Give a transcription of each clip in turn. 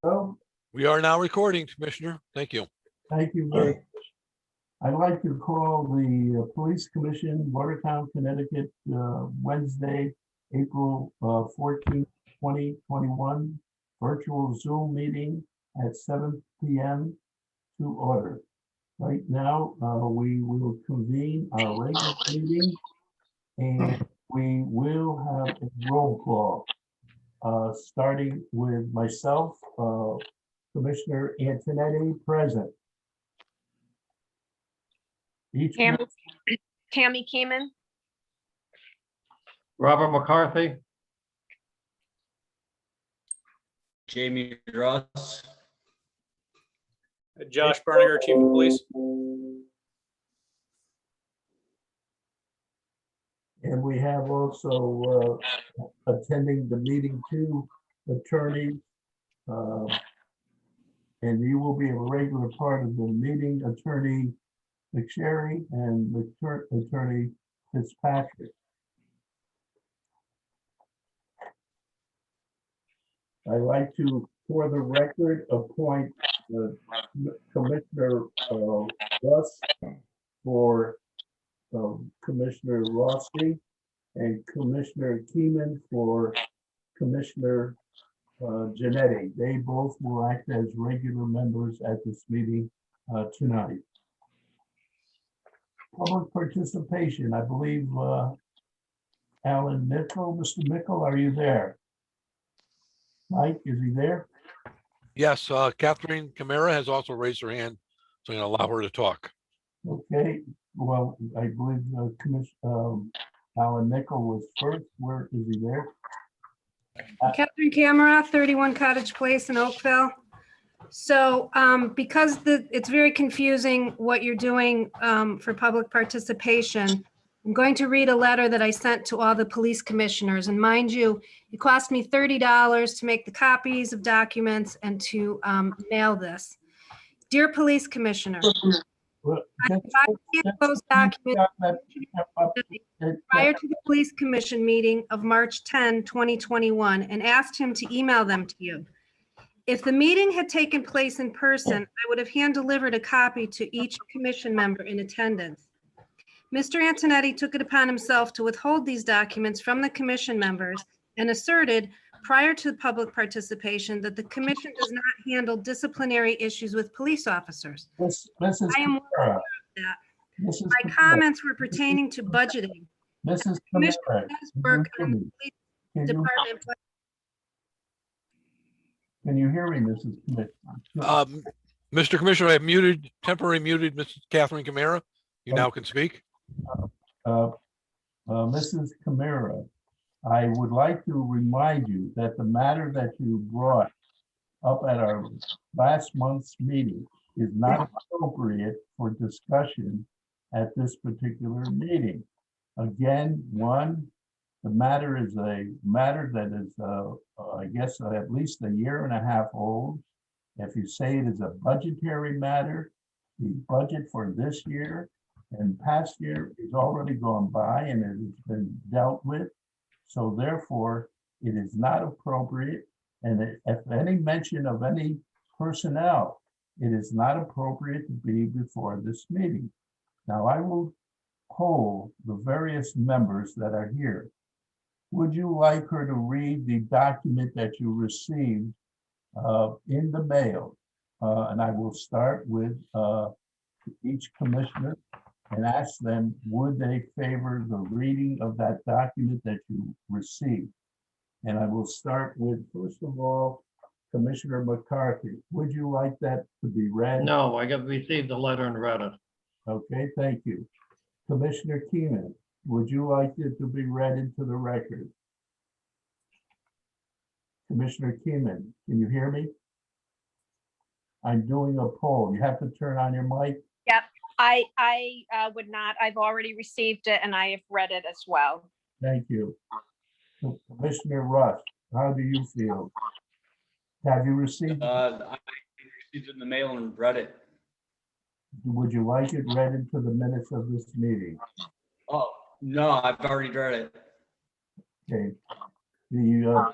So, We are now recording, Commissioner. Thank you. thank you very much. I'd like to call the Police Commission, Watertown, Connecticut, Wednesday, April 14, 2021, virtual Zoom meeting at 7 p.m. to order. Right now, we will convene our regular meeting and we will have a roll call, starting with myself, Commissioner Antonetti, present. Each Tammy Keeman, Robert McCarthy, Jamie Ross, Josh Berninger, Chief of Police. and we have also attending the meeting two attorneys. And you will be a regular part of the meeting, Attorney McSherry and Attorney Fitzpatrick. I'd like to, for the record, appoint Commissioner Russ for Commissioner Rossi and Commissioner Keeman for Commissioner Janetti. They both will act as regular members at this meeting tonight. Public participation, I believe Alan Mickle, Mr. Mickle, are you there? Mike, is he there? Yes, Catherine Camara has also raised her hand, so I'm going to allow her to talk. Okay, well, I believe Alan Mickle was first. Where is he there? Catherine Camera, 31 Cottage Place in Oakville. So because it's very confusing what you're doing for public participation, I'm going to read a letter that I sent to all the police commissioners. And mind you, it cost me $30 to make the copies of documents and to mail this. Dear police commissioner, I those documents prior to the police commission meeting of March 10, 2021, and asked him to email them to you. If the meeting had taken place in person, I would have hand-delivered a copy to each commission member in attendance. Mr. Antonetti took it upon himself to withhold these documents from the commission members and asserted prior to public participation that the commission does not handle disciplinary issues with police officers. I am aware of that. My comments were pertaining to budgeting. Mrs. The commission Camara, does work on the police department. can you hear me, Mrs. Commissioner? Mr. Commissioner, I have temporarily muted Mrs. Catherine Camara. You now can speak. Mrs. Camara, I would like to remind you that the matter that you brought up at our last month's meeting is not appropriate for discussion at this particular meeting. Again, the matter is a matter that is, I guess, at least a year and a half old. If you say it is a budgetary matter, the budget for this year and past year is already gone by and it has been dealt with. So therefore, it is not appropriate. And if any mention of any personnel, it is not appropriate to be before this meeting. Now, I will poll the various members that are here. Would you like her to read the document that you received in the mail? And I will start with each commissioner and ask them, would they favor the reading of that document that you received? And I will start with, first of all, Commissioner McCarthy. Would you like that to be read? no, I received the letter and read it. Okay, thank you. Commissioner Keenan, would you like it to be read into the record? Commissioner Keenan, can you hear me? I'm doing a poll. You have to turn on your mic. Yep, I would not. I've already received it and I have read it as well. Thank you. So, Commissioner Russ, how do you feel? Have you received? I received it in the mail and read it. Would you like it read into the minutes of this meeting? Oh, no, I've already read it. Okay. The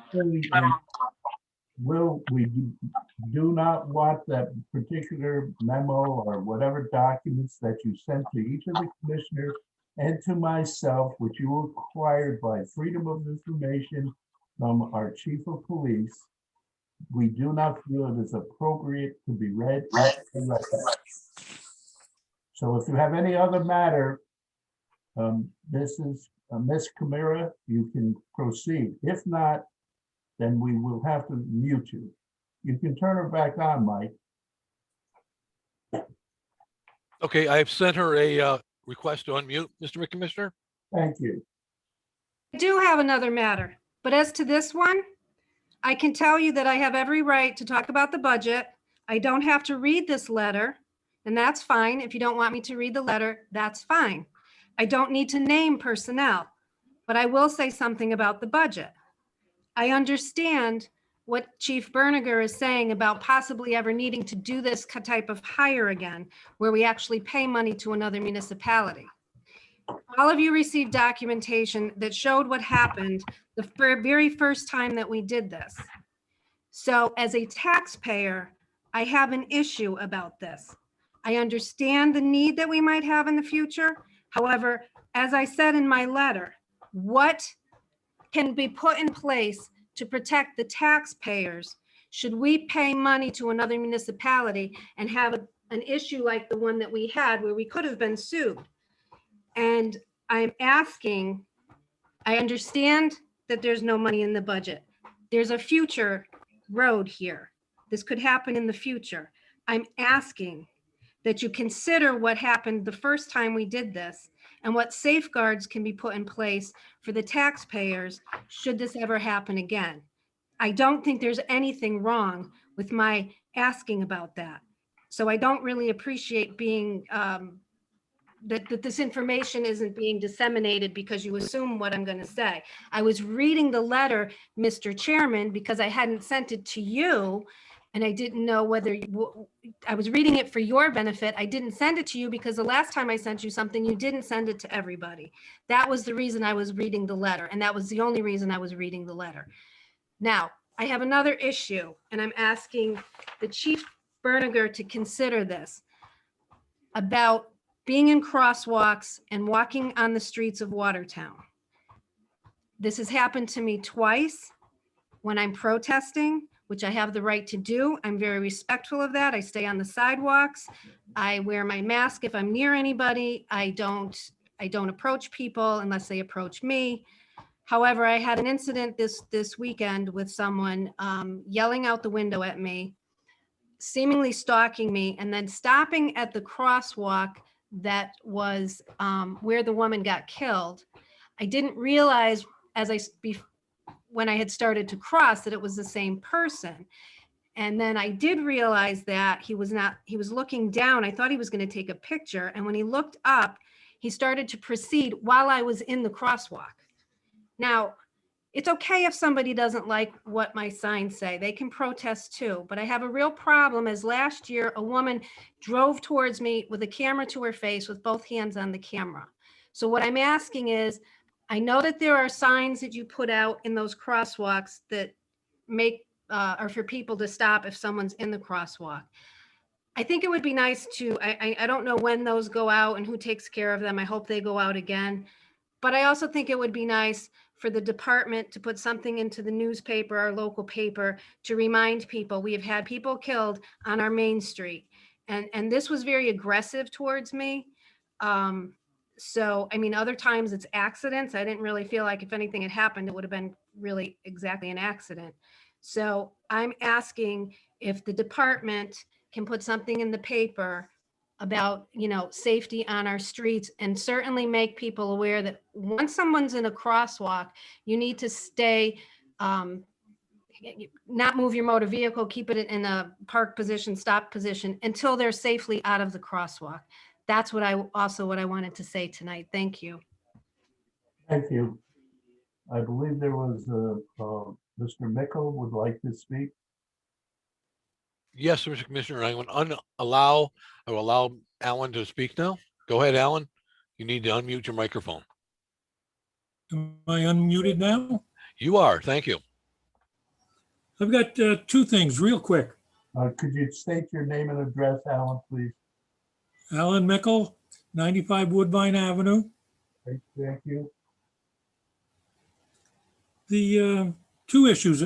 do not want that particular memo or whatever documents that you sent to each of the commissioners and to myself, which you acquired by freedom of information from our chief of police. We do not feel it is appropriate to be read. So if you have any other matter, this is Ms. Camara, you can proceed. If not, then we will have to mute you. You can turn her back on, Mike. Okay, I've sent her a request to unmute, Mr. Commissioner. Thank you. I do have another matter, but as to this one, I can tell you that I have every right to talk about the budget. I don't have to read this letter, and that's fine. If you don't want me to read the letter, that's fine. I don't need to name personnel, but I will say something about the budget. I understand what Chief Berniger is saying about possibly ever needing to do this type of hire again, where we actually pay money to another municipality. All of you received documentation that showed what happened the very first time that we did this. So as a taxpayer, I have an issue about this. I understand the need that we might have in the future. However, as I said in my letter, what can be put in place to protect the taxpayers should we pay money to another municipality and have an issue like the one that we had where we could have been sued? And I'm asking, I understand that there's no money in the budget. There's a future road here. This could happen in the future. I'm asking that you consider what happened the first time we did this and what safeguards can be put in place for the taxpayers should this ever happen again. I don't think there's anything wrong with my asking about that. So I don't really appreciate being, that this information isn't being disseminated because you assume what I'm going to say. I was reading the letter, Mr. Chairman, because I hadn't sent it to you and I didn't know whether I was reading it for your benefit. I didn't send it to you because the last time I sent you something, you didn't send it to everybody. That was the reason I was reading the letter, and that was the only reason I was reading the letter. Now, I have another issue, and I'm asking the Chief Berniger to consider this about being in crosswalks and walking on the streets of Watertown. This has happened to me twice when I'm protesting, which I have the right to do. I'm very respectful of that. I stay on the sidewalks. I wear my mask if I'm near anybody. I don't approach people unless they approach me. However, I had an incident this weekend with someone yelling out the window at me, seemingly stalking me, and then stopping at the crosswalk that was where the woman got killed. I didn't realize when I had started to cross that it was the same person. And then I did realize that he was looking down. I thought he was going to take a picture. And when he looked up, he started to proceed while I was in the crosswalk. Now, it's okay if somebody doesn't like what my signs say. They can protest too. But I have a real problem, as last year, a woman drove towards me with a camera to her face with both hands on the camera. So what I'm asking is, I know that there are signs that you put out in those crosswalks that are for people to stop if someone's in the crosswalk. I think it would be nice to, I don't know when those go out and who takes care of them. I hope they go out again. But I also think it would be nice for the department to put something into the newspaper, our local paper, to remind people we have had people killed on our main street. And this was very aggressive towards me. So, I mean, other times it's accidents. I didn't really feel like if anything had happened, it would have been really exactly an accident. So I'm asking if the department can put something in the paper about, safety on our streets, and certainly make people aware that once someone's in a crosswalk, you need to stay, not move your motor vehicle, keep it in a park position, stop position until they're safely out of the crosswalk. That's what I wanted to say tonight. Thank you. Thank you. I believe there was Mr. Mickle would like to speak. Yes, Mr. Commissioner, I will allow Alan to speak now. Go ahead, Alan. You need to unmute your microphone. Am I unmuted now? You are. Thank you. I've got two things real quick. Could you state your name and address, Alan, please? Alan Mickle, 95 Woodbine Avenue. Great, thank you. The two issues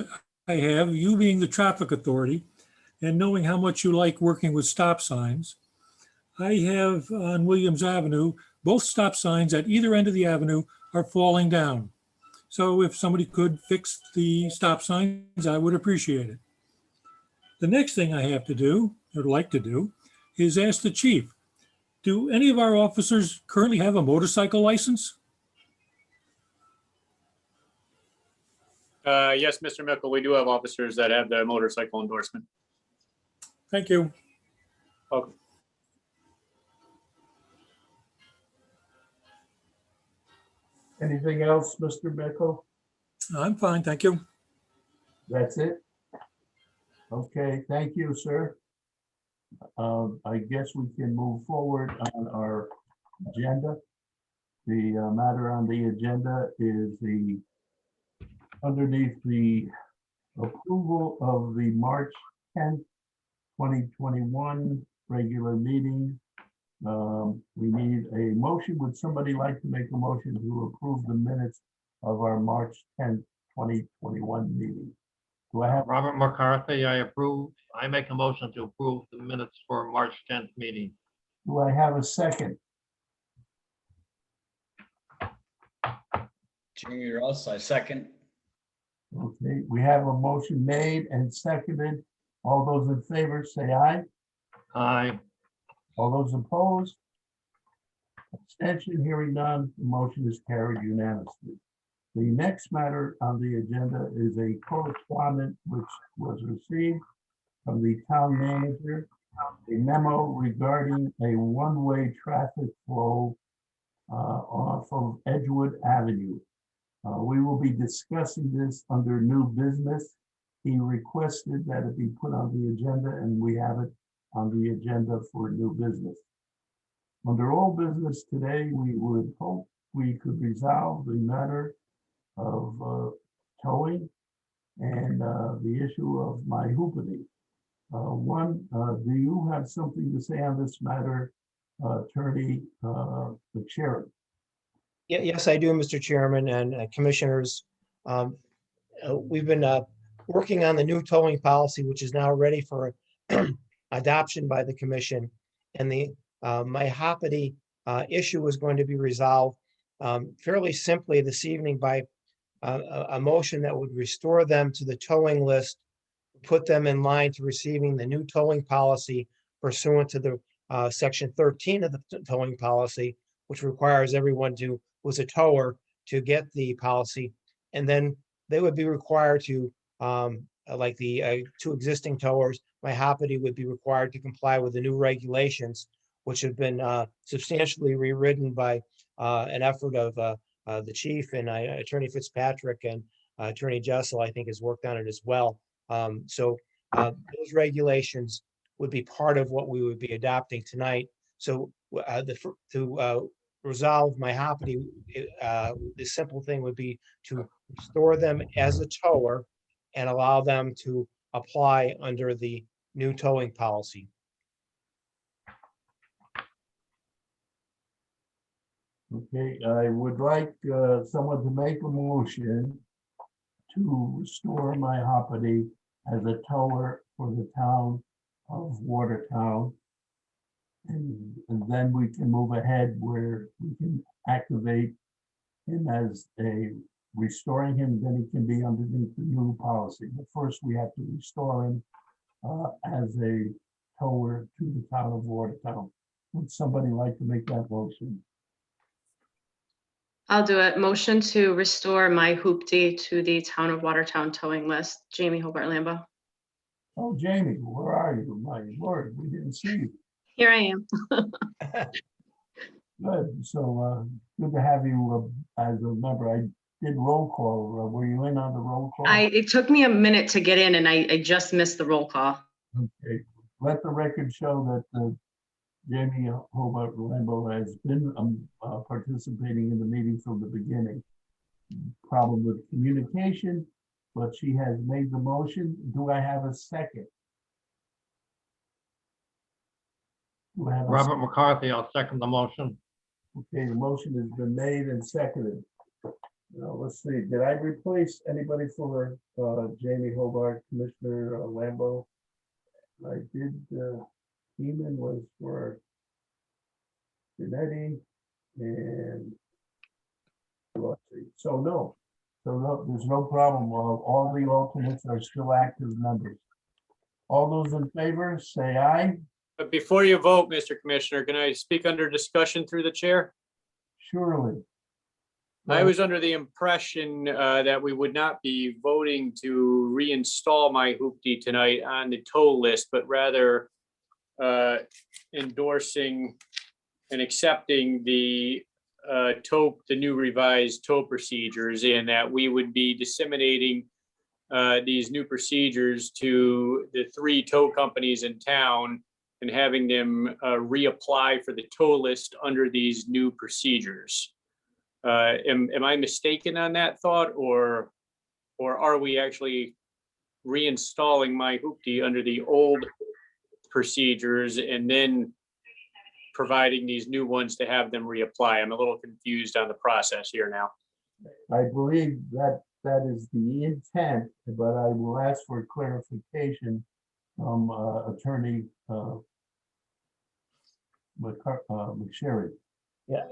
I have, you being the traffic authority and knowing how much you like working with stop signs. I have on Williams Avenue, both stop signs at either end of the avenue are falling down. So if somebody could fix the stop signs, I would appreciate it. The next thing I have to do, or like to do, is ask the chief, do any of our officers currently have a motorcycle license? Yes, Mr. Mickle, we do have officers that have the motorcycle endorsement. Thank you. Welcome. Anything else, Mr. Bickle? I'm fine, thank you. That's it? Okay, thank you, sir. I guess we can move forward on our agenda. The matter on the agenda is underneath the approval of the March 10th, 2021 regular meeting. We need a motion. Would somebody like to make a motion to approve the minutes of our March 10th, 2021 meeting? Do I have, Robert McCarthy, I approve. I make a motion to approve the minutes for March 10th meeting. do I have a second? Jamie Ross, I second. Okay, we have a motion made and seconded. All those in favor, say aye. Aye. All those opposed? Abstention, hearing none, the motion is carried unanimously. The next matter on the agenda is a correspondence which was received from the town manager, a memo regarding a one-way traffic flow off of Edgewood Avenue. We will be discussing this under new business. He requested that it be put on the agenda, and we have it on the agenda for new business. Under all business today, we would hope we could resolve the matter of towing and the issue of my hoopity. Do you have something to say on this matter, Attorney the chair? Yes, I do, Mr. Chairman and Commissioners. We've been working on the new towing policy, which is now ready for adoption by the commission. And the myopathy issue is going to be resolved fairly simply this evening by a motion that would restore them to the towing list, put them in line to receiving the new towing policy pursuant to the section 13 of the towing policy, which requires everyone who's a tower to get the policy. And then they would be required to, like the two existing towers, myopathy would be required to comply with the new regulations, which have been substantially rewritten by an effort of the chief and Attorney Fitzpatrick, and Attorney Jessel, I think, has worked on it as well. So those regulations would be part of what we would be adopting tonight. So to resolve myopathy, the simple thing would be to restore them as a tower and allow them to apply under the new towing policy. Okay, I would like someone to make a motion to restore myopathy as a tower for the town of Watertown. And then we can move ahead where we can activate him as restoring him, then he can be underneath the new policy. But first we have to restore him as a tower to the town of Watertown. Would somebody like to make that motion? I'll do it. Motion to restore my hoopty to the town of Watertown towing list. Jamie Hobart Lambo. Oh, Jamie, where are you? My Lord, we didn't see you. Here I am. Good. So good to have you as a member. I did roll call. Were you in on the roll call? It took me a minute to get in and I just missed the roll call. Okay. Let the record show that Jamie Hobart Lambo has been participating in the meeting from the beginning. Problem with communication, but she has made the motion. Do I have a second? Do I have a Robert McCarthy, I'll second the motion. Okay, the motion has been made and seconded. Now, let's see, did I replace anybody for Jamie Hobart, Commissioner Lambo? I did, Heeman was for Janetti and let's see, so no, there's no problem. All the alternates are still active members. All those in favor, say aye. But before you vote, Mr. Commissioner, can I speak under discussion through the chair? Surely. I was under the impression that we would not be voting to reinstall my hoopty tonight on the tow list, but rather endorsing and accepting the new revised tow procedures, and that we would be disseminating these new procedures to the 3 tow companies in town and having them reapply for the tow list under these new procedures. Am I mistaken on that thought, or are we actually reinstalling my hoopty under the old procedures and then providing these new ones to have them reapply? I'm a little confused on the process here now. I believe that is the intent, but I will ask for clarification from Attorney McSherry.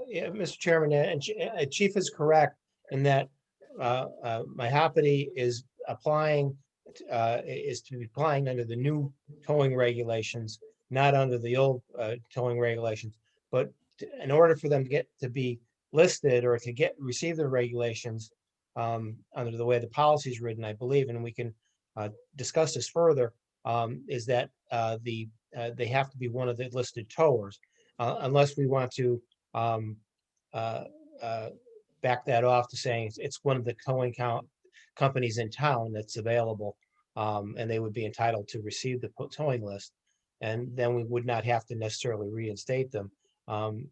Yeah, Mr. Chairman, and Chief is correct in that Mahapati is applying, is to be applying under the new towing regulations, not under the old towing regulations. But in order for them to be listed or to receive the regulations under the way the policy is written, I believe, and we can discuss this further, is that they have to be one of the listed towers, unless we want to back that off to saying it's one of the towing companies in town that's available, and they would be entitled to receive the towing list, and then we would not have to necessarily reinstate them. I'm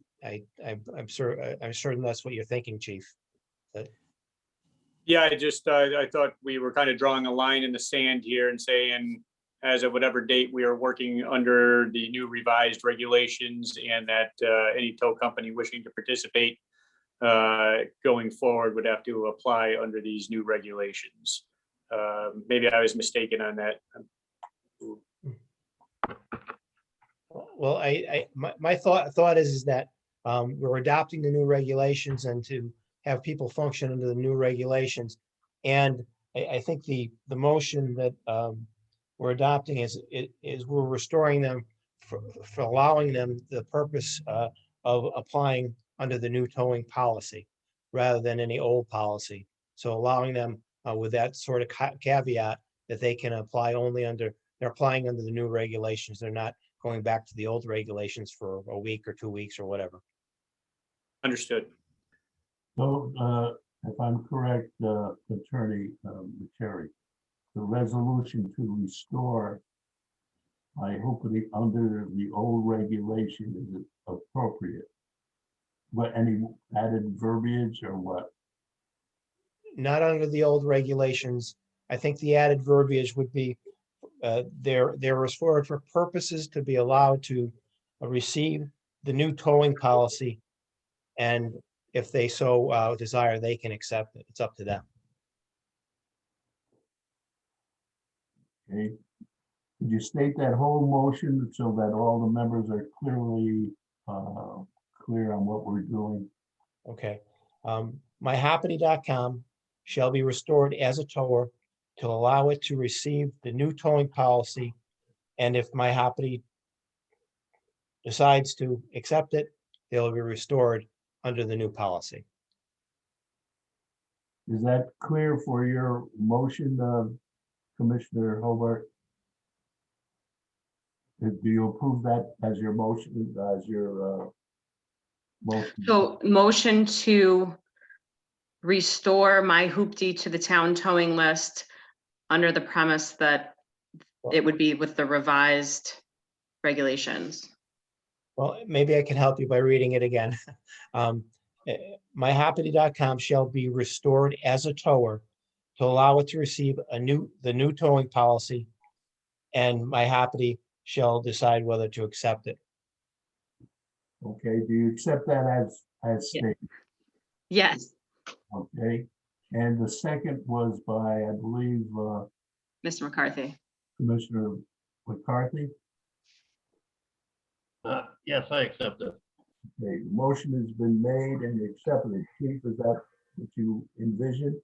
certain that's what you're thinking, Chief. Yeah, I thought we were kind of drawing a line in the sand here and saying, as of whatever date we are working under the new revised regulations, and that any tow company wishing to participate going forward would have to apply under these new regulations. Maybe I was mistaken on that. Well, my thought is that we're adopting the new regulations and to have people function under the new regulations. And I think the motion that we're adopting is we're restoring them for allowing them the purpose of applying under the new towing policy rather than any old policy. So allowing them with that sort of caveat that they can apply only they're applying under the new regulations. They're not going back to the old regulations for a week or 2 weeks or whatever. Understood. So if I'm correct, Attorney McSherry, the resolution to restore, I hope under the old regulation is appropriate. What, any added verbiage or what? Not under the old regulations. I think the added verbiage would be they're restored for purposes to be allowed to receive the new towing policy, and if they so desire, they can accept it. It's up to them. Okay. Could you state that whole motion so that all the members are clearly clear on what we're doing? Okay. Myhappity.com shall be restored as a tower to allow it to receive the new towing policy. And if Myhappity decides to accept it, they'll be restored under the new policy. Is that clear for your motion, Commissioner Hobart? Do you approve that as your motion, motion? So motion to restore my hoopty to the town towing list under the premise that it would be with the revised regulations. Well, maybe I can help you by reading it again. Myhappity.com shall be restored as a tower to allow it to receive the new towing policy. And my Happy shall decide whether to accept it. Okay, do you accept that as Yeah. stated? Yes, Okay, and the second was by, I believe, Mr. McCarthy. Commissioner McCarthy. Yes, I accept it. Okay, the motion has been made and accepted. Chief, is that what you envision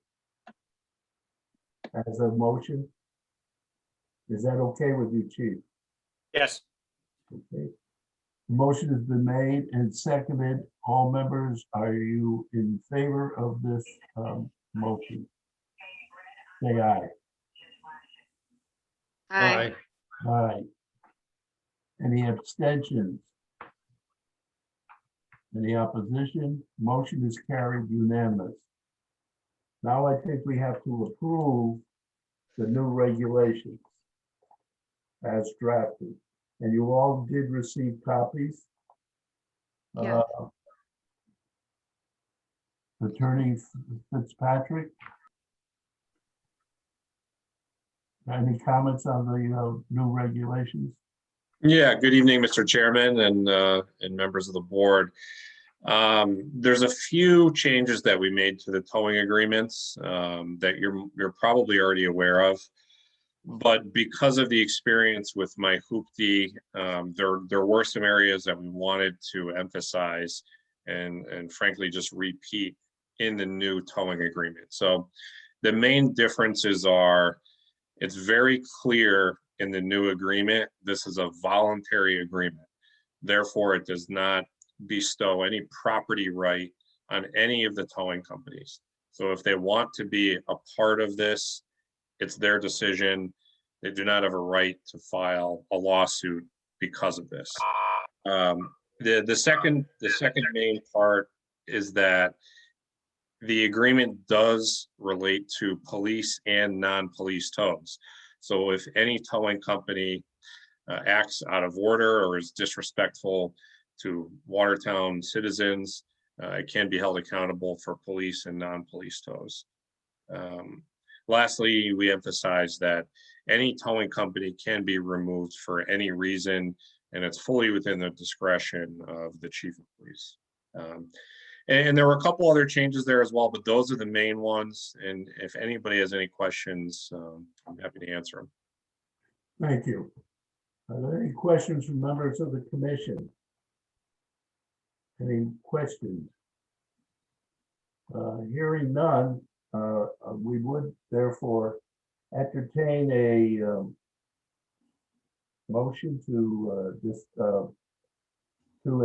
as a motion? Is that okay with you, Chief? Yes. Okay. The motion has been made and seconded. All members, are you in favor of this motion? Say aye. Aye. Aye. Any abstentions? Any opposition? Motion is carried unanimous. Now I think we have to approve the new regulations as drafted. And you all did receive copies. Yeah. Attorney Fitzpatrick? Any comments on the new regulations? Yeah, good evening, Mr. Chairman and members of the board. There's a few changes that we made to the towing agreements that you're probably already aware of. But because of the experience with my hoopty, there were some areas that we wanted to emphasize and frankly just repeat in the new towing agreement. So the main differences are, it's very clear in the new agreement, this is a voluntary agreement. Therefore, it does not bestow any property right on any of the towing companies. So if they want to be a part of this, it's their decision. They do not have a right to file a lawsuit because of this. The second main part is that the agreement does relate to police and non-police tows. So if any towing company acts out of order or is disrespectful to Watertown citizens, it can be held accountable for police and non-police tows. Lastly, we emphasize that any towing company can be removed for any reason, and it's fully within the discretion of the chief of police. And there were a couple other changes there as well, but those are the main ones. And if anybody has any questions, I'm happy to answer them. Thank you. Are there any questions from members of the commission? Any questions? Hearing none, we would therefore entertain a motion to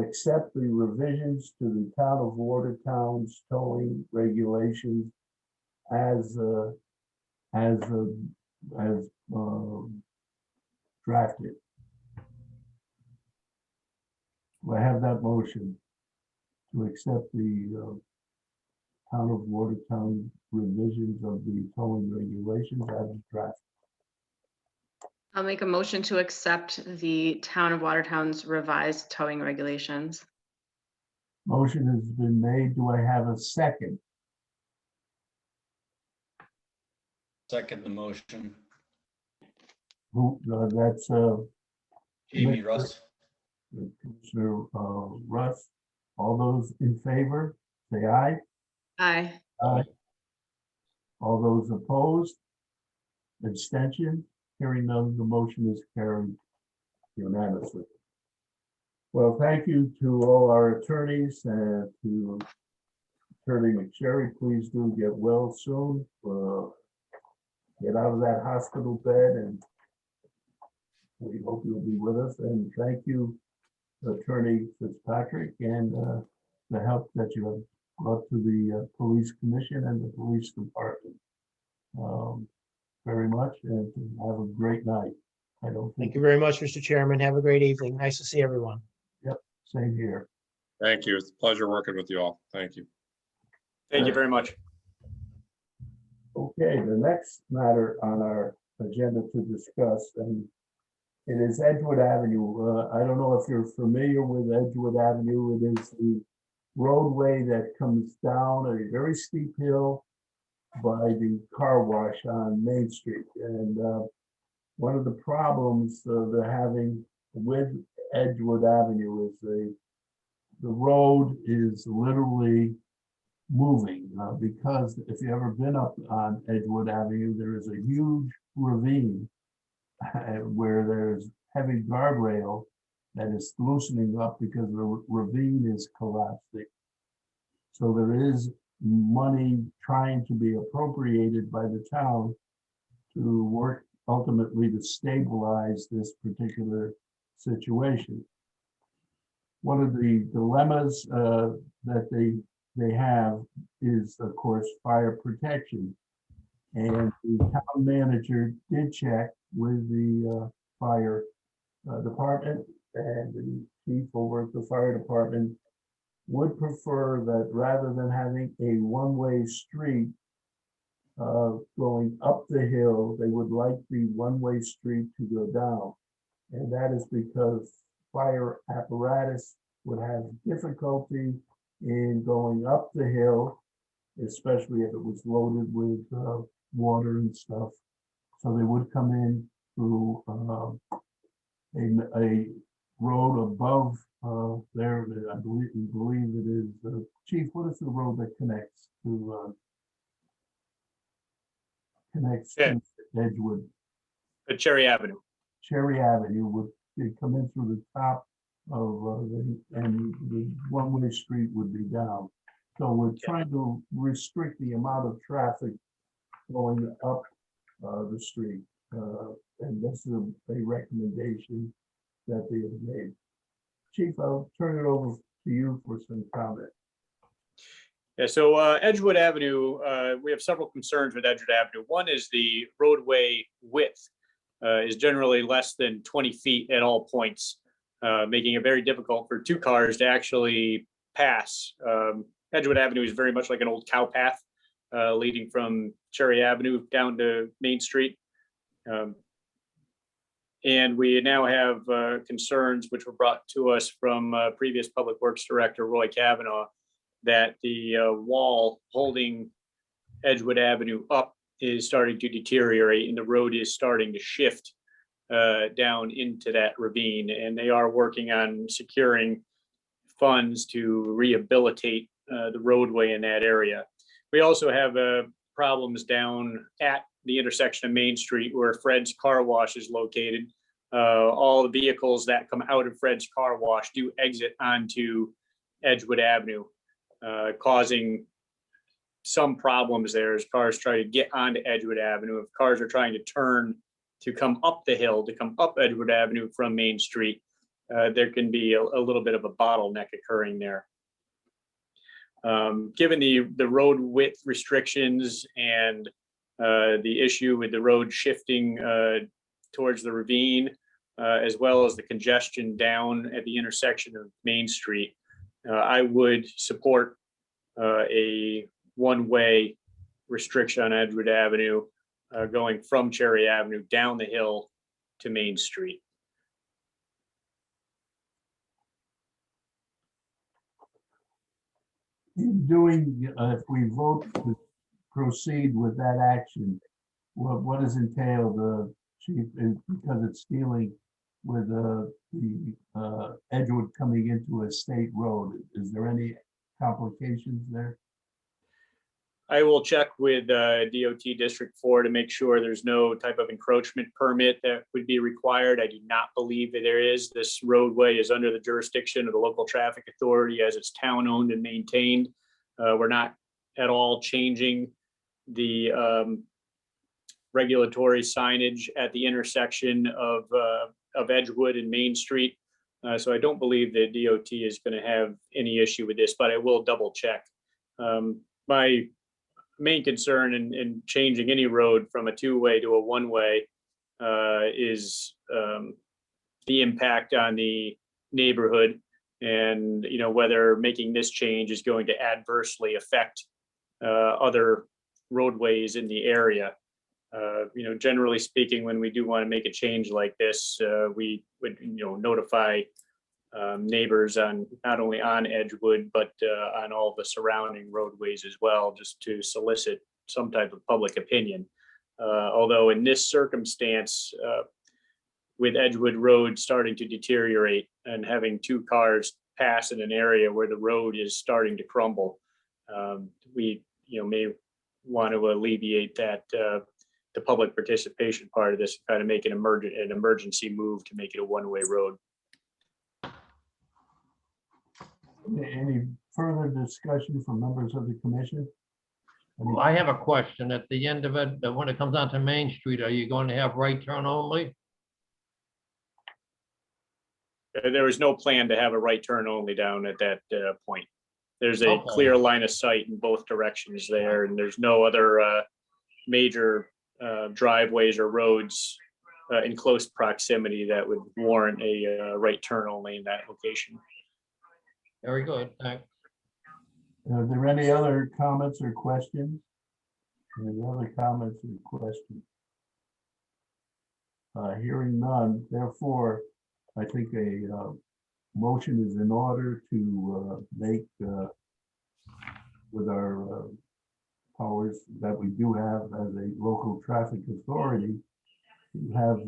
accept the revisions to the town of Watertown's towing regulations as drafted. Do I have that motion to accept the town of Watertown revisions of the towing regulations as drafted? I'll make a motion to accept the Town of Watertown's revised towing regulations. Motion has been made. Do I have a second? Second the motion. Who, that's Jamie Russ. Commissioner Russ. All those in favor, say aye. Aye. Aye. All those opposed? Abstention? Hearing none, the motion is carried unanimously. Well, thank you to all our attorneys and to Attorney McSherry. Please do get well soon. Get out of that hospital bed, and we hope you'll be with us. And thank you, Attorney Fitzpatrick, and the help that you have brought to the Police Commission and the Police Department. Very much, and have a great night. I don't think. Thank you very much, Mr. Chairman. Have a great evening. Nice to see everyone. Yep, same here. Thank you. It's a pleasure working with you all. Thank you. Thank you very much. Okay, the next matter on our agenda to discuss, and it is Edgewood Avenue. I don't know if you're familiar with Edgewood Avenue. It is the roadway that comes down a very steep hill by the car wash on Main Street. And one of the problems they're having with Edgewood Avenue is the road is literally moving because if you've ever been up on Edgewood Avenue, there is a huge ravine where there's heavy guardrail that is loosening up because the ravine is collapsing. So there is money trying to be appropriated by the town to work ultimately to stabilize this particular situation. One of the dilemmas that they have is, of course, fire protection. And the town manager did check with the fire department, and the chief over at the fire department would prefer that rather than having a one-way street going up the hill, they would like the one-way street to go down. And that is because fire apparatus would have difficulty in going up the hill, especially if it was loaded with water and stuff. So they would come in through a road above there. I believe it is. Chief, what is the road that connects to to Edgewood? Cherry Avenue. Cherry Avenue would come in through the top of and the one-way street would be down. So we're trying to restrict the amount of traffic going up the street. And this is a recommendation that they have made. Chief, I'll turn it over to you for some comment. Yeah, so Edgewood Avenue, we have several concerns with Edgewood Avenue. One is the roadway width is generally less than 20 feet at all points, making it very difficult for two cars to actually pass. Edgewood Avenue is very much like an old cow path leading from Cherry Avenue down to Main Street. And we now have concerns which were brought to us from previous Public Works Director Roy Kavanaugh that the wall holding Edgewood Avenue up is starting to deteriorate and the road is starting to shift down into that ravine. And they are working on securing funds to rehabilitate the roadway in that area. We also have problems down at the intersection of Main Street where Fred's Car Wash is located. All the vehicles that come out of Fred's Car Wash do exit onto Edgewood Avenue, causing some problems there as cars try to get onto Edgewood Avenue. If cars are trying to turn to come up the hill, to come up Edgewood Avenue from Main Street, there can be a little bit of a bottleneck occurring there. Given the road width restrictions and the issue with the road shifting towards the ravine, as well as the congestion down at the intersection of Main Street, I would support a one-way restriction on Edgewood Avenue going from Cherry Avenue down the hill to Main Street. In doing, if we vote to proceed with that action, what is entailed, Chief, is because it's dealing with the Edgewood coming into a state road. Is there any complications there? I will check with DOT District 4 to make sure there's no type of encroachment permit that would be required. I do not believe that there is. This roadway is under the jurisdiction of the local traffic authority as it's town-owned and maintained. We're not at all changing the regulatory signage at the intersection of Edgewood and Main Street. So I don't believe that DOT is going to have any issue with this, but I will double check. My main concern in changing any road from a two-way to a one-way is the impact on the neighborhood, and whether making this change is going to adversely affect other roadways in the area. Generally speaking, when we do want to make a change like this, we would notify neighbors on not only on Edgewood but on all the surrounding roadways as well, just to solicit some type of public opinion. Although in this circumstance, with Edgewood Road starting to deteriorate and having two cars pass in an area where the road is starting to crumble, we may want to alleviate that the public participation part of this, kind of make an emergency move to make it a one-way road. Any further discussion from members of the commission? Well, I have a question. At the end of it, when it comes onto Main Street, are you going to have right turn only? There is no plan to have a right turn only down at that point. There's a Okay. clear line of sight in both directions there, and there's no other major driveways or roads in close proximity that would warrant a right turn only in that location. Very good, thanks. Are there any other comments or questions? Any other comments or questions? Hearing none, therefore, I think a motion is in order to make with our powers that we do have as a local traffic authority, to have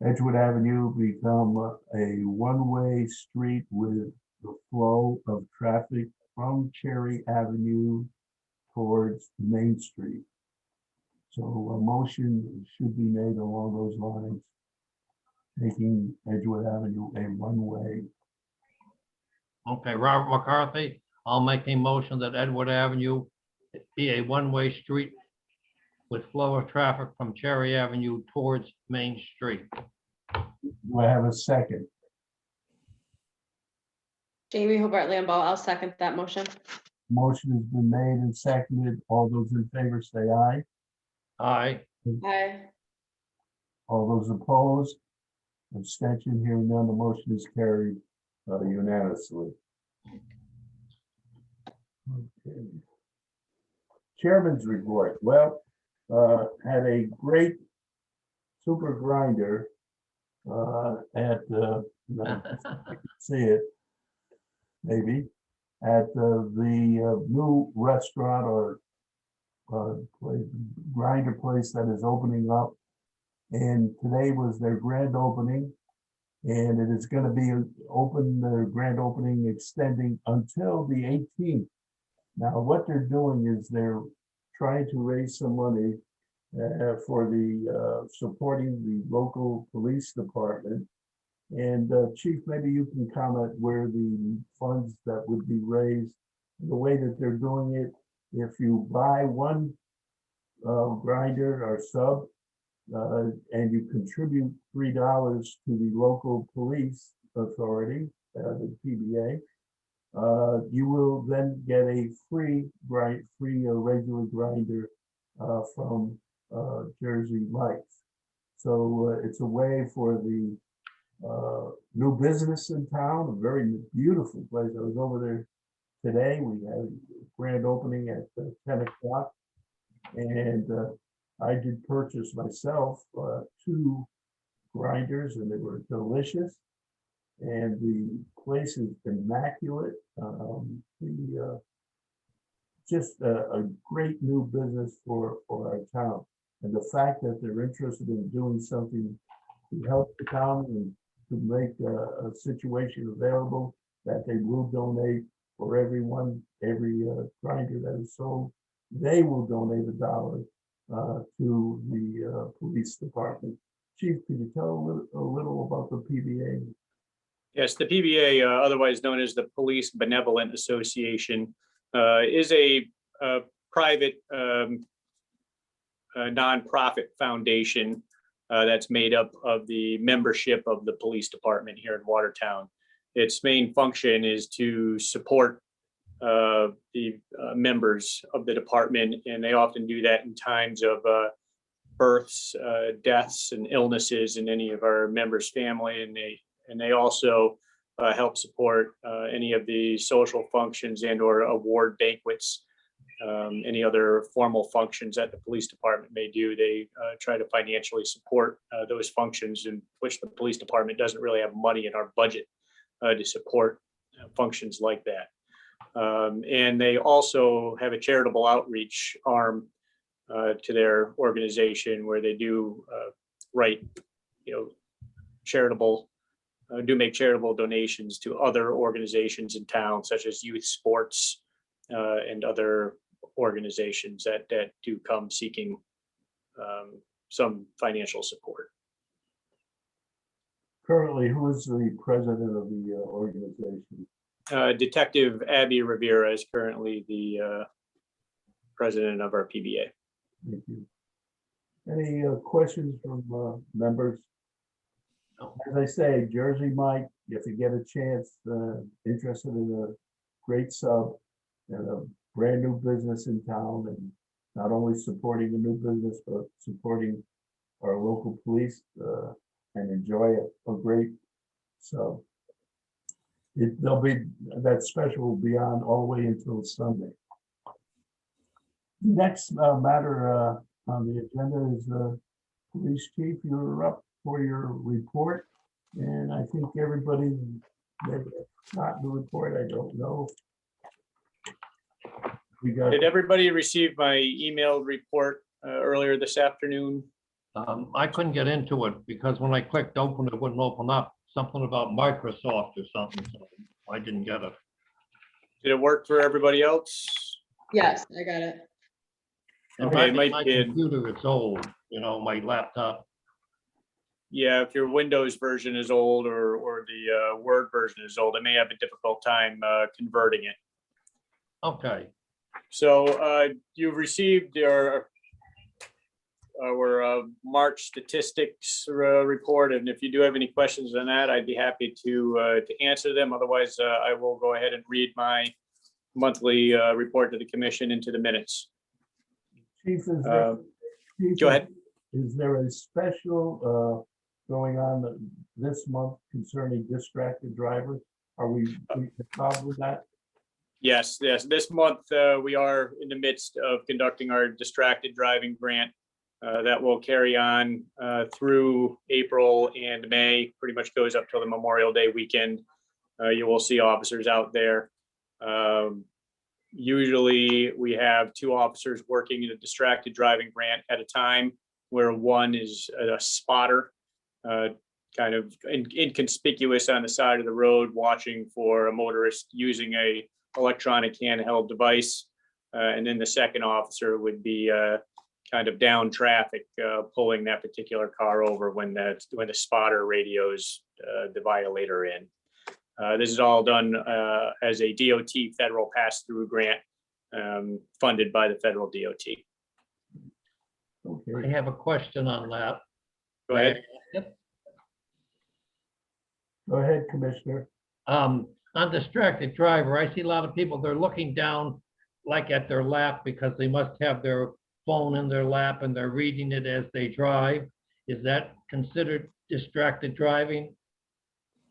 Edgewood Avenue become a one-way street with the flow of traffic from Cherry Avenue towards Main Street. So a motion should be made along those lines, making Edgewood Avenue a one-way. Okay, Robert McCarthy, I'll make a motion that Edgewood Avenue be a one-way street with flow of traffic from Cherry Avenue towards Main Street. Do I have a second? Jamie Hobart Lamball, I'll second that motion. Motion has been made and seconded. All those in favor say aye. Aye. Aye. All those opposed? Abstention, hearing none, the motion is carried unanimously. Okay. Chairman's report. Well, had a great super grinder at I can see it, maybe, at the new restaurant or grinder place that is opening up. And today was their grand opening, and it is going to be open, their grand opening extending until the 18th. Now, what they're doing is they're trying to raise some money for the supporting the local police department. And Chief, maybe you can comment where the funds that would be raised, the way that they're doing it. If you buy one grinder or sub, and you contribute $3 to the local police authority, the PBA, you will then get a free regular grinder from Jersey Lights. So it's a way for the new business in town, a very beautiful place. I was over there today. We had a grand opening at 10 o'clock, and I did purchase myself 2 grinders, and they were delicious. And the place is immaculate. Just a great new business for our town. And the fact that they're interested in doing something to help the town and to make a situation available that they will donate for everyone, every grinder that is sold, they will donate $1 to the police department. Chief, could you tell a little about the PBA? Yes, the PBA, otherwise known as the Police Benevolent Association, is a private nonprofit foundation that's made up of the membership of the police department here in Watertown. Its main function is to support the members of the department, and they often do that in times of births, deaths, and illnesses in any of our members' family, and they also help support any of the social functions and or award banquets, any other formal functions that the police department may do. They try to financially support those functions, in which the police department doesn't really have money in our budget to support functions like that. And they also have a charitable outreach arm to their organization where they do write, charitable, make charitable donations to other organizations in town, such as youth sports and other organizations that do come seeking some financial support. Currently, who is the president of the organization? Detective Abby Rivera is currently the president of our PBA. Thank you. Any questions from members? As I say, Jersey Mike, if you get a chance, interested in a great sub and a brand new business in town, and not only supporting a new business, but supporting our local police and enjoy a great sub. There'll be, that special will be on all the way until Sunday. Next matter on the agenda is Police Chief. You're up for your report, and I think everybody that got the report, I don't know. Did everybody receive my emailed report earlier this afternoon? I couldn't get into it because when I clicked open, it wouldn't open up. Something about Microsoft or something, so I didn't get it. Did it work for everybody else? Yes, I got it. And Okay, my Mike did. computer, it's old, my laptop. Yeah, if your Windows version is old or the Word version is old, I may have a difficult time converting it. Okay, So you've received our March statistics report, and if you do have any questions on that, I'd be happy to answer them. Otherwise, I will go ahead and read my monthly report to the commission into the minutes. Chief, Go ahead. Is there a special going on this month concerning distracted drivers? Are we involved with that? Yes. This month, we are in the midst of conducting our distracted driving grant. That will carry on through April and May, pretty much goes up till the Memorial Day weekend. You will see officers out there. Usually we have 2 officers working in a distracted driving grant at a time, where one is a spotter, kind of inconspicuous on the side of the road, watching for a motorist using a electronic handheld device. And then the second officer would be kind of down traffic, pulling that particular car over when the spotter radios the violator in. This is all done as a DOT federal pass-through grant funded by the federal DOT. Okay. I have a question on that. Go ahead. Go ahead, Commissioner. Undistracted driver, I see a lot of people, they're looking down like at their lap because they must have their phone in their lap and they're reading it as they drive. Is that considered distracted driving?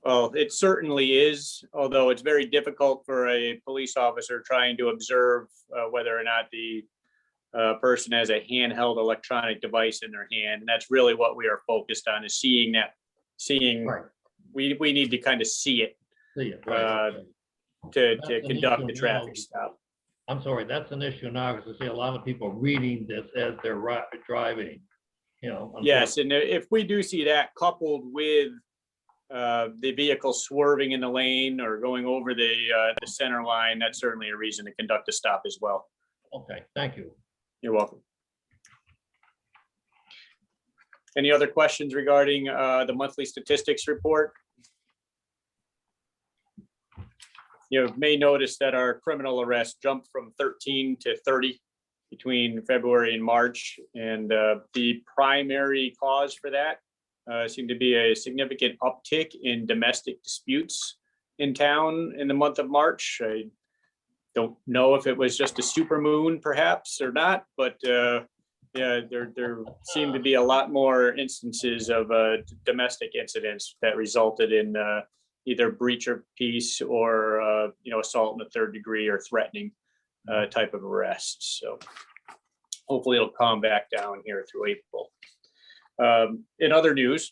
Well, it certainly is, although it's very difficult for a police officer trying to observe whether or not the person has a handheld electronic device in their hand. And that's really what we are focused on, is seeing that, Right. we need to kind of see it See it, right, okay. to That's an conduct issue the now. traffic stop. I'm sorry, that's an issue now because I see a lot of people reading this as they're driving, Yes, and if we do see that coupled with the vehicle swerving in the lane or going over the center line, that's certainly a reason to conduct a stop as well. Okay, thank you. You're welcome. Any other questions regarding the monthly statistics report? You may notice that our criminal arrests jumped from 13 to 30 between February and March. And the primary cause for that seemed to be a significant uptick in domestic disputes in town in the month of March. I don't know if it was just a super moon perhaps or not, but yeah, there seemed to be a lot more instances of domestic incidents that resulted in either breach of peace or assault in the 3rd degree or threatening type of arrests. So hopefully it'll calm back down here through April. In other news,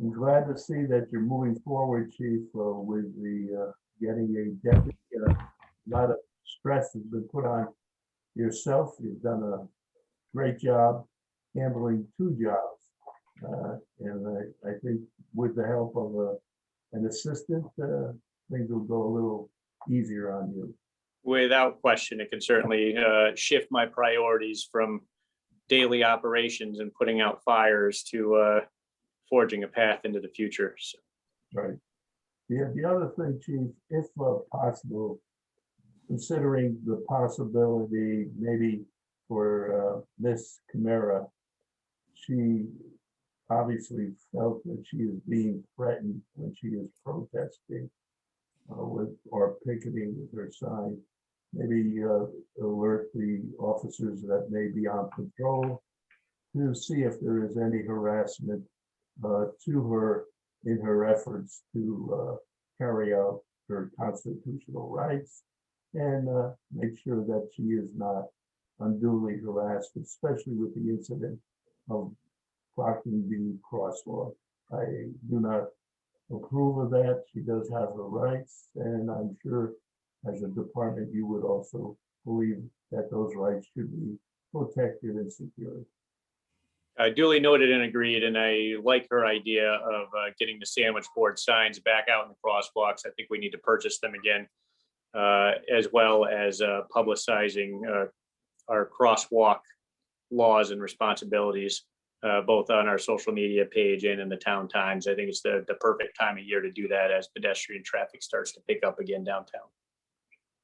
I'm glad to see that you're moving forward, Chief, with the getting a deputy. A lot of stress has been put on yourself. You've done a great job handling two jobs. And I think with the help of an assistant, things will go a little easier on you. Without question, it can certainly shift my priorities from daily operations and putting out fires to forging a path into the future. So, Right. The other thing, Chief, if possible, considering the possibility maybe for Miss Camara, she obviously felt that she is being threatened when she is protesting with or picketing with her sign. Maybe alert the officers that may be on patrol to see if there is any harassment to her in her efforts to carry out her constitutional rights and make sure that she is not unduly harassed, especially with the incident of blocking the crosswalk. I do not approve of that. She does have her rights, and I'm sure as a department, you would also believe that those rights should be protected and secured. duly noted and agreed, and I like her idea of getting the sandwich board signs back out in the crosswalks. I think we need to purchase them again, as well as publicizing our crosswalk laws and responsibilities, both on our social media page and in the town times. I think it's the perfect time of year to do that as pedestrian traffic starts to pick up again downtown.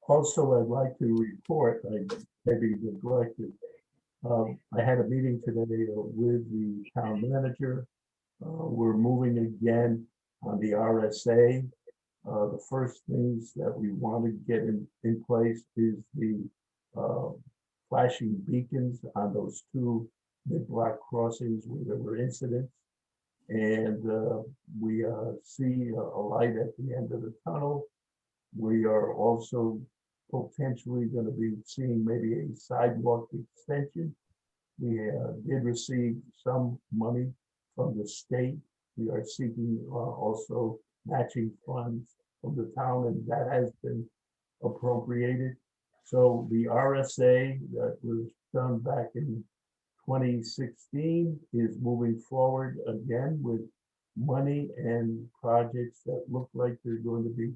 Also, I'd like to report, I maybe neglected, I had a meeting today with the town manager. We're moving again on the RSA. The first things that we want to get in place is the flashing beacons on those two mid-block crossings where there were incidents. And we see a light at the end of the tunnel. We are also potentially going to be seeing maybe a sidewalk extension. We did receive some money from the state. We are seeking also matching funds from the town, and that has been appropriated. So the RSA that was done back in 2016 is moving forward again with money and projects that look like they're going to be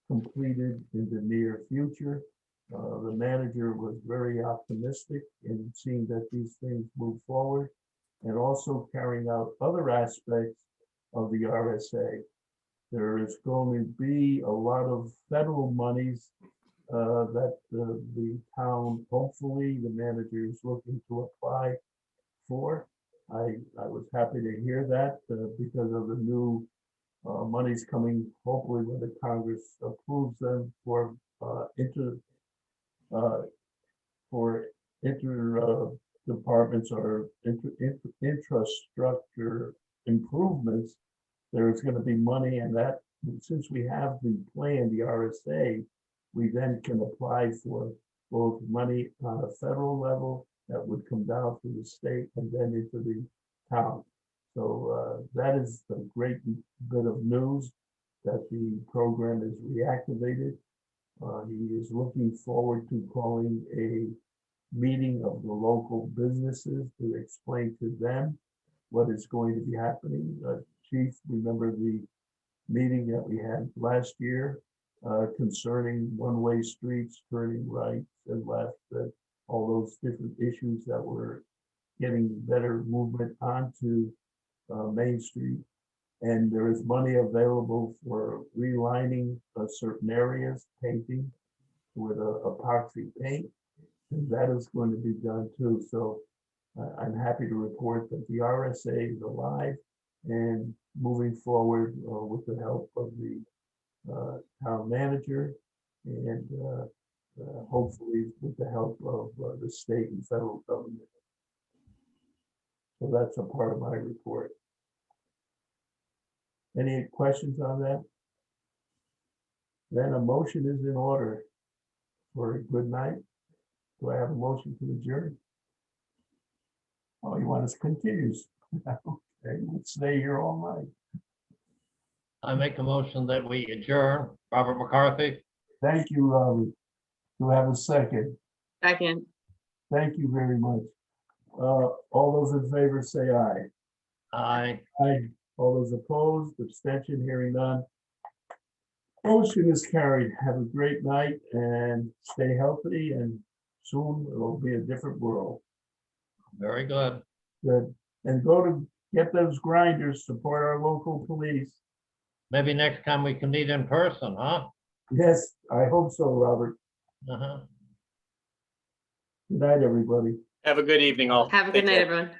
completed in the near future. The manager was very optimistic in seeing that these things move forward and also carrying out other aspects of the RSA. There is going to be a lot of federal monies that the town, hopefully the manager is looking to apply for. I was happy to hear that because of the new monies coming, hopefully when the Congress approves them for departments or infrastructure improvements. There is going to be money, and that since we have the plan, the RSA, we then can apply for both money on a federal level that would come down to the state and then into the town. So that is a great bit of news that the program is reactivated. He is looking forward to calling a meeting of the local businesses to explain to them what is going to be happening. Chief, remember the meeting that we had last year concerning one-way streets, turning right and left, all those different issues that were getting better movement onto Main Street. And there is money available for relining certain areas, painting with epoxy paint. And that is going to be done too. So I'm happy to report that the RSA is alive and moving forward with the help of the town manager and hopefully with the help of the state and federal government. So that's a part of my report. Any questions on that? Then a motion is in order for a good night. Do I have a motion to adjourn? Oh, you want us to continue? Okay, we'll stay here all night. I make a motion that we adjourn. Robert McCarthy, Thank you, Robert. Do I have a second? Second, Thank you very much. All those in favor say aye. aye. Aye. All those opposed, abstention, hearing none. Motion is carried. Have a great night and stay healthy, and soon it'll be a different world. Very good. Good. And go to get those grinders, support our local police. Maybe next time we can meet in person, huh? Yes, I hope so, Robert. Uh-huh. Good night, everybody. Have a good evening all. have a Take good night, care. everyone.